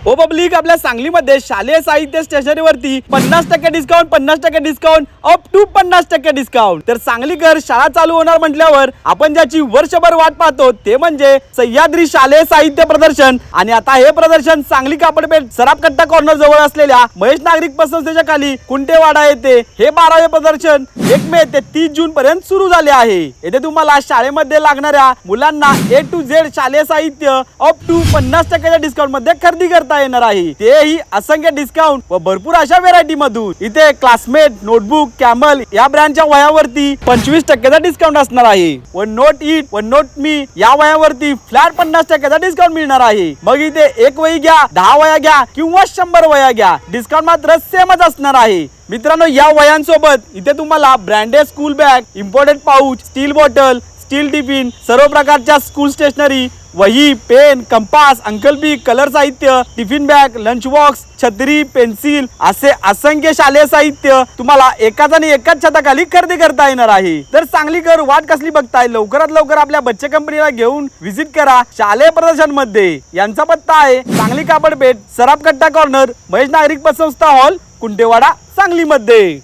ओ public, आपल्या सांगलीमध्ये शालेय साहित्य स्टेशनरीवरती 50% discount, 50% discount, up to 50% discount. तर सांगलीकर शाळा चालू होणार म्हटल्यावर आपण ज्याची वर्षभर वाट पाहतो ते म्हणजे सह्याद्री शालेय साहित्य प्रदर्शन. आणि आता हे प्रदर्शन सांगली कापडपेठ सराफकट्टा कॉर्नर जवळ असलेल्या महेश नागरिक पतसंस्थेच्या खाली कुंटेवाडा येथे हे 12वे प्रदर्शन 1 मे ते 30 जून पर्यंत सुरू झाले आहे. येथे तुम्हाला शाळेमध्ये लागणाऱ्या मुलांना A to Z शालेय साहित्य अप टू 50% डिस्काउंट मध्ये खरेदी करता येणार आहे. तेही असंख्य डिस्काउंट व भरपूर अशा व्हेरायटी मधून. इथे क्लासमेट, नोटबुक, कॅमल या ब्रँडच्या वह्यांवरती 25% डिस्काउंट असणार आहे. व नोट इट व नोट मी या वह्यांवरती फ्लॅट 50% डिस्काउंट मिळणार आहे. मग इथे एक वही घ्या, 10 वह्या घ्या किंवा 100 वह्या घ्या, डिस्काउंट मात्र सेमच असणार आहे. मित्रांनो, या वह्यांसोबत इथे तुम्हाला branded school bag, imported pouch, steel bottle, steel tiffin, सर्व प्रकारच्या स्कूल स्टेशनरी, वही, पेन, कंपास, अंकलपी, कलर साहित्य, टिफिन बॅग, लंच बॉक्स, छत्री, पेन्सिल असे असंख्य शालेय साहित्य तुम्हाला एकाच आणि एकाच छताखाली खरेदी करता येणार आहे. तर सांगलीकर वाट कसली बघताय? लवकरात लवकर आपल्या बच्चे कंपनीला घेऊन व्हिजिट करा शालेय प्रदर्शन मध्ये. यांचा पत्ता आहे सांगली कापडपेठ सराफकट्टा कॉर्नर, महेश नागरिक पतसंस्था हॉल, कुंटेवाडा, सांगली मध्ये.